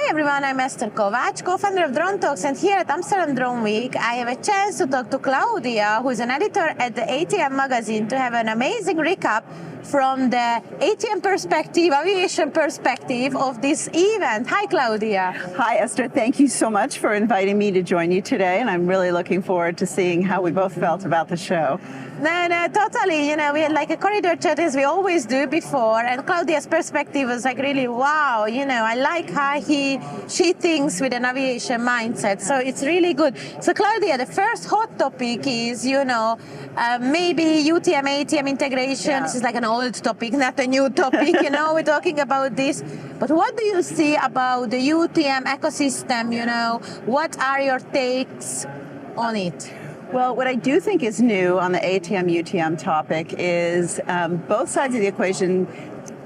Hi everyone, I'm Esther Kovacs, co-founder of Drone Talks, and here at Amsterdam Drone Week, I have a chance to talk to Claudia, who is an editor at the ATM magazine, to have an amazing recap from the ATM perspective, aviation perspective of this event. Hi, Claudia. Hi, Esther. Thank you so much for inviting me to join you today, and I'm really looking forward to seeing how we both felt about the show. No, totally. You know, we had like a corridor chat as we always do before, and Claudia's perspective was like really wow. You know, I like how she thinks with an aviation mindset. So it's really good. So Claudia, the first hot topic is, you know, maybe UTM ATM integration. Yeah. This is like an old topic, not a new topic. You know, we're talking about this. But what do you see about the UTM ecosystem? You know, what are your takes on it? Well, what I do think is new on the ATM UTM topic is both sides of the equation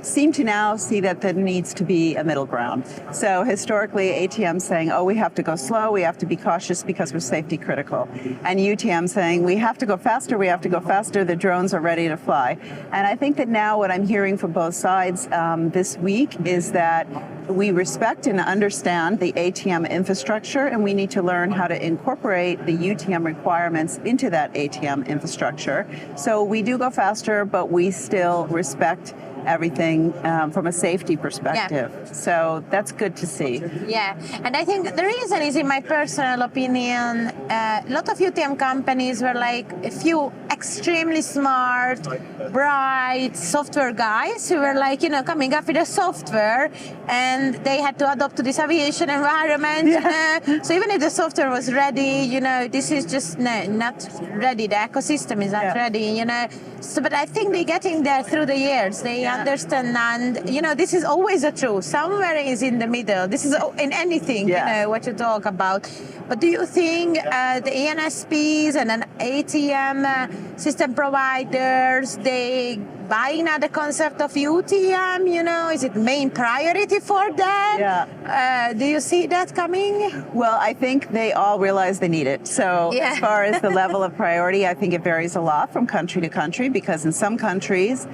seem to now see that there needs to be a middle ground. So historically, ATM saying, oh, we have to go slow, we have to be cautious because we're safety critical. And UTM saying, we have to go faster, the drones are ready to fly. And I think that now what I'm hearing from both sides this week is that we respect and understand the ATM infrastructure, and we need to learn how to incorporate the UTM requirements into that ATM infrastructure. So we do go faster, but we still respect everything from a safety perspective. Yeah. So that's good to see. Yeah, and I think the reason is, in my personal opinion, a lot of UTM companies were like a few extremely smart, bright software guys who were like, you know, coming up with a software, and they had to adapt to this aviation environment. Yeah. So even if the software was ready, you know, this is just not ready. The ecosystem is not ready, you know. So, but I think they're getting there through the years. They understand, and you know, this is always the truth. Somewhere is in the middle. This is in anything, you know, what you talk about. But do you think the ANSPs and an ATM system providers, they buying now the concept of UTM, you know, is it main priority for them? Yeah. Do you see that coming? Well, I think they all realize they need it. So as far as the level of priority, I think it varies a lot from country to country, because in some countries,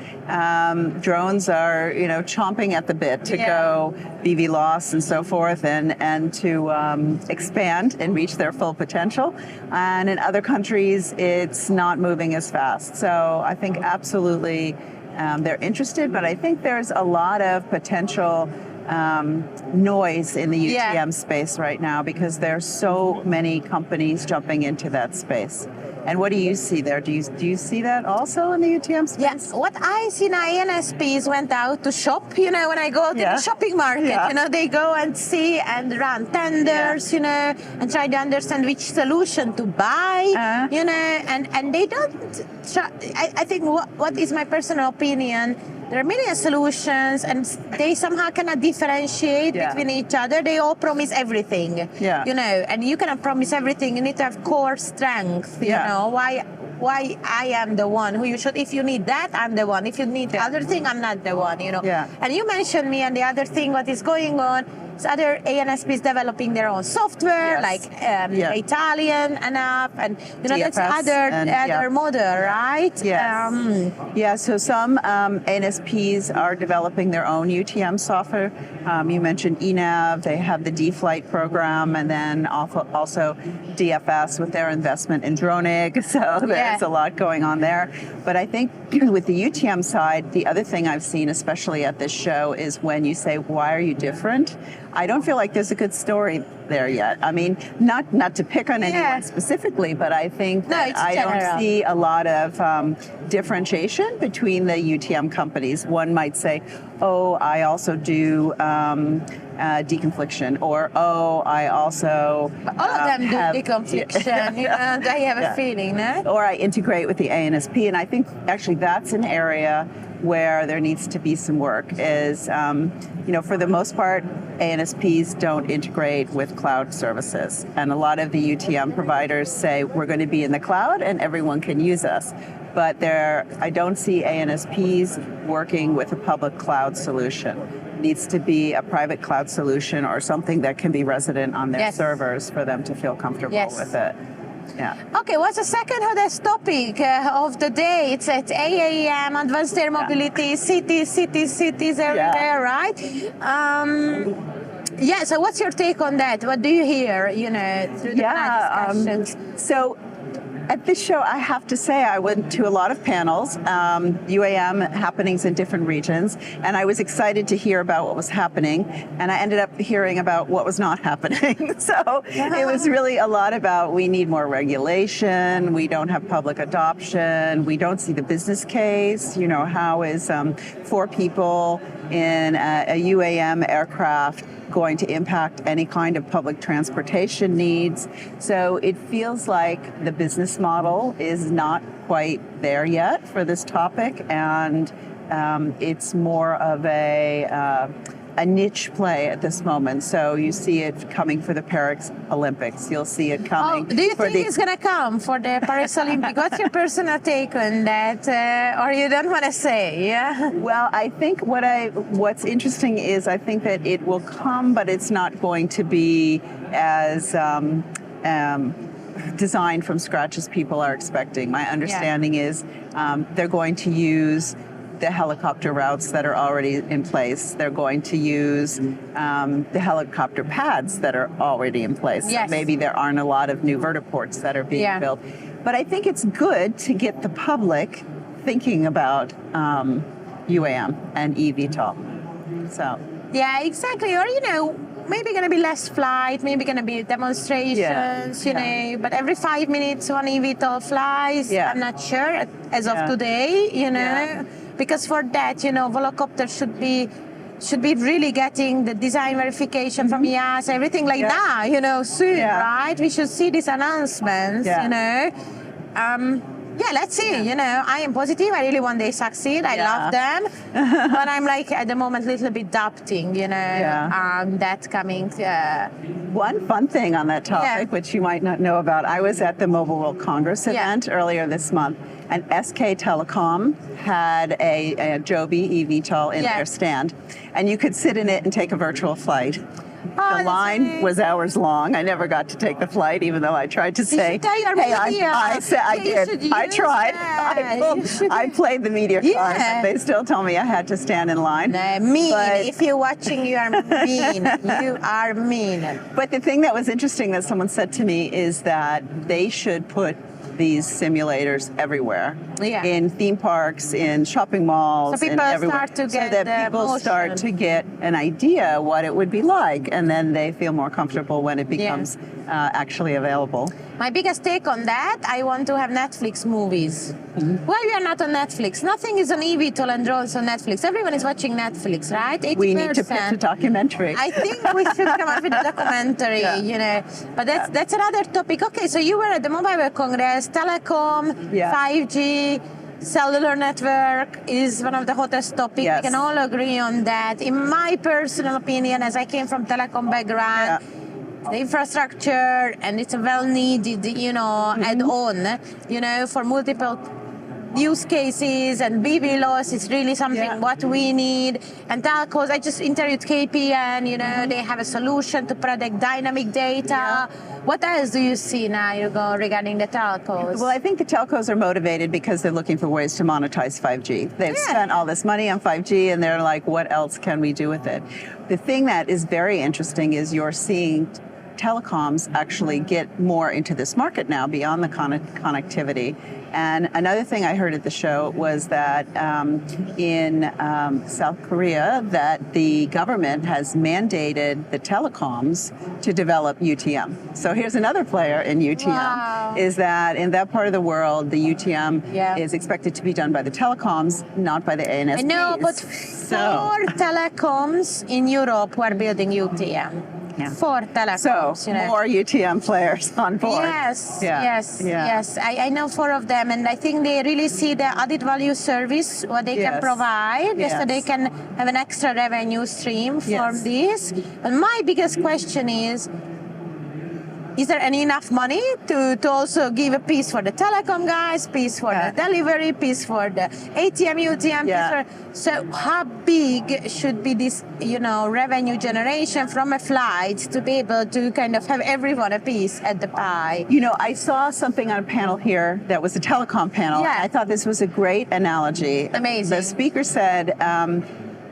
drones are, you know, chomping at the bit to go BVLOS and so forth, and to expand and reach their full potential. And in other countries, it's not moving as fast. So I think absolutely they're interested, but I think there's a lot of potential noise in the UTM space right now, because there's so many companies jumping into that space. And what do you see there? Do you see that also in the UTM space? Yes. What I see now, ANSPs went out to shop. You know, when I go to the shopping market, you know, they go and see and run tenders, you know, and try to understand which solution to buy, you know, and they don't try. I think what is my personal opinion, there are million solutions, and they somehow cannot differentiate between each other. They all promise everything, you know, and you cannot promise everything. You need to have core strength, you know. Why I am the one who you should, if you need that, I'm the one. If you need the other thing, I'm not the one, you know. And you mentioned me, and the other thing, what is going on, is other ANSPs developing their own software, like Italian enough, and you know, DFS, that's other model, right? Yes. So some ANSPs are developing their own UTM software. You mentioned eNav, they have the D-Flight program, and then also DFS with their investment in DroneEgg. So there's a lot going on there. But I think with the UTM side, the other thing I've seen, especially at this show, is when you say, why are you different? I don't feel like there's a good story there yet. I mean, not to pick on anyone specifically, but I think that I don't see a lot of differentiation between the UTM companies. One might say, oh, I also do deconfliction, or oh, I also all of them do deconfliction. You know, I have a feeling, or I integrate with the ANSP, and I think actually that's an area where there needs to be some work. Is you know, for the most part, ANSPs don't integrate with cloud services, and a lot of the UTM providers say we're going to be in the cloud and everyone can use us. But I don't see ANSPs working with a public cloud solution. It needs to be a private cloud solution or something that can be resident on their servers for them to feel comfortable with it. Yeah. Okay, what's the second hottest topic of the day? It's at AAM, Advanced Air Mobility, cities everywhere, right? Yeah, so what's your take on that? What do you hear, through the panel discussions? So at this show, I have to say I went to a lot of panels, UAM happenings in different regions, and I was excited to hear about what was happening, and I ended up hearing about what was not happening. So it was really a lot about we need more regulation, we don't have public adoption, we don't see the business case, how is 4 people in a UAM aircraft going to impact any kind of public transportation needs. So it feels like the business model is not quite there yet for this topic, and it's more of a niche play at this moment. So you see it coming for the Paris Olympics. You'll see it coming. Do you think it's going to come for the Paris Olympics? What's your personal take on that? Or you don't want to say? Yeah. Well, I think what's interesting is I think that it will come, but it's not going to be as designed from scratch as people are expecting. My understanding is they're going to use the helicopter routes that are already in place. They're going to use the helicopter pads that are already in place. Yes. So maybe there aren't a lot of new vertiports that are being built. But I think it's good to get the public thinking about UAM and eVTOL. So. Yeah, exactly. Or, maybe going to be less flight, maybe going to be demonstrations, but every 5 minutes one eVTOL flies. Yeah. I'm not sure as of today, because for that, volocopter should be really getting the design verification from EASA, everything like that, soon, right? We should see these announcements, let's see. I am positive. I really want they succeed. I love them. But I'm at the moment a little bit doubting, that coming. One fun thing on that topic, which you might not know about, I was at the Mobile World Congress event earlier this month, and SK Telecom had a Joby eVTOL in their stand, and you could sit in it and take a virtual flight. The line was hours long. I never got to take the flight, even though I tried to say, I did. I tried. I played the media card, but they still told me I had to stand in line. Mean. But if you're watching, you are mean. You are mean. But the thing that was interesting that someone said to me is that they should put these simulators everywhere, in theme parks, in shopping malls, so and everywhere, so that people start to get an idea what it would be like, and then they feel more comfortable when it becomes actually available. My biggest take on that, I want to have Netflix movies. Why we are not on Netflix? Nothing is on eVTOL and drones on Netflix. Everyone is watching Netflix, right? 80%. We need to pitch a documentary. I think we should come up with a documentary, But that's another topic. Okay, so you were at the Mobile World Congress, telecom, 5G, cellular network is one of the hottest topics. We can all agree on that. In my personal opinion, as I came from telecom background, the infrastructure, and it's a well-needed, add-on, for multiple use cases, and BB loss is really something what we need. And telcos, I just interviewed KPN, they have a solution to predict dynamic data. What else do you see now, regarding the telcos? Well, I think the telcos are motivated because they're looking for ways to monetize 5G. They've spent all this money on 5G, and they're like, what else can we do with it? The thing that is very interesting is you're seeing telecoms actually get more into this market now beyond the connectivity. And another thing I heard at the show was that in South Korea, that the government has mandated the telecoms to develop UTM. So here's another player in UTM, is that in that part of the world, the UTM is expected to be done by the telecoms, not by the ANSPs. No, but 4 telecoms in Europe were building UTM. 4 telecoms. So more UTM players on board. Yes. I know 4 of them, and I think they really see the added value service, what they can provide, so they can have an extra revenue stream from this. But my biggest question is there enough money to also give a piece for the telecom guys, piece for the delivery, piece for the ATM, UTM? So how big should be this, revenue generation from a flight to be able to kind of have everyone a piece at the pie? I saw something on a panel here that was a telecom panel. I thought this was a great analogy. Amazing. The speaker said,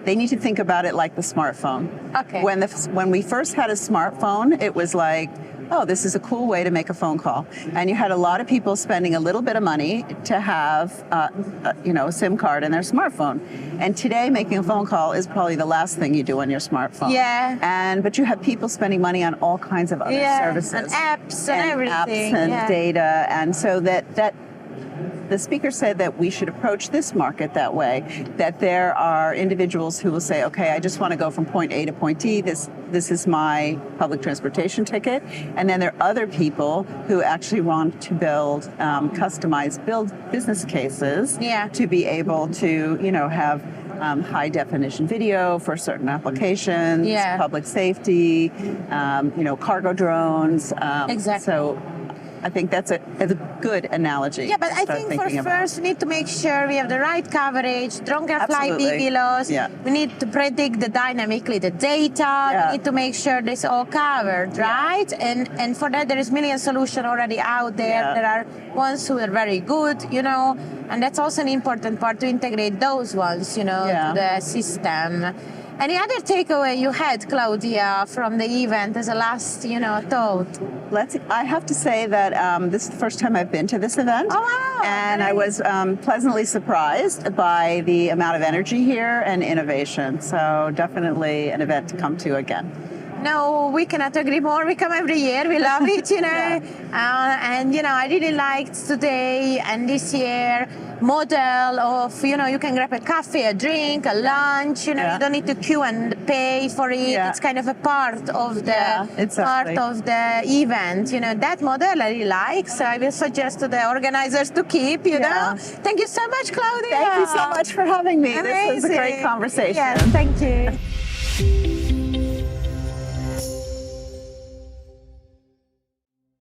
they need to think about it like the smartphone. Okay. When we first had a smartphone, it was like, oh, this is a cool way to make a phone call. And you had a lot of people spending a little bit of money to have, a SIM card in their smartphone. And today, making a phone call is probably the last thing you do on your smartphone. Yeah. But you have people spending money on all kinds of other services. And apps and everything. Apps and data. And so that the speaker said that we should approach this market that way, that there are individuals who will say, okay, I just want to go from point A to point D. This is my public transportation ticket. And then there are other people who actually want to build customized business cases to be able to, have high definition video for certain applications, public safety, cargo drones. Exactly. So I think that's a good analogy. Yeah, but I think first we need to make sure we have the right coverage. Drone can fly big kilos. Yeah. We need to predict dynamically the data. We need to make sure this all covered, right? And for that there is million solutions already out there. There are ones who are very good, and that's also an important part to integrate those ones, to the system. Any other takeaway you had, Claudia, from the event as a last, thought? I have to say that this is the first time I've been to this event. Oh, wow. And I was pleasantly surprised by the amount of energy here and innovation. So definitely an event to come to again. No, we cannot agree more. We come every year. We love it, and I really liked today and this year model of, you can grab a coffee, a drink, a lunch, you don't need to queue and pay for it. It's kind of a part of the event. That model I really like, so I will suggest to the organizers to keep, Thank you so much, Claudia. Thank you so much for having me. Amazing. This was a great conversation. Yes, thank you.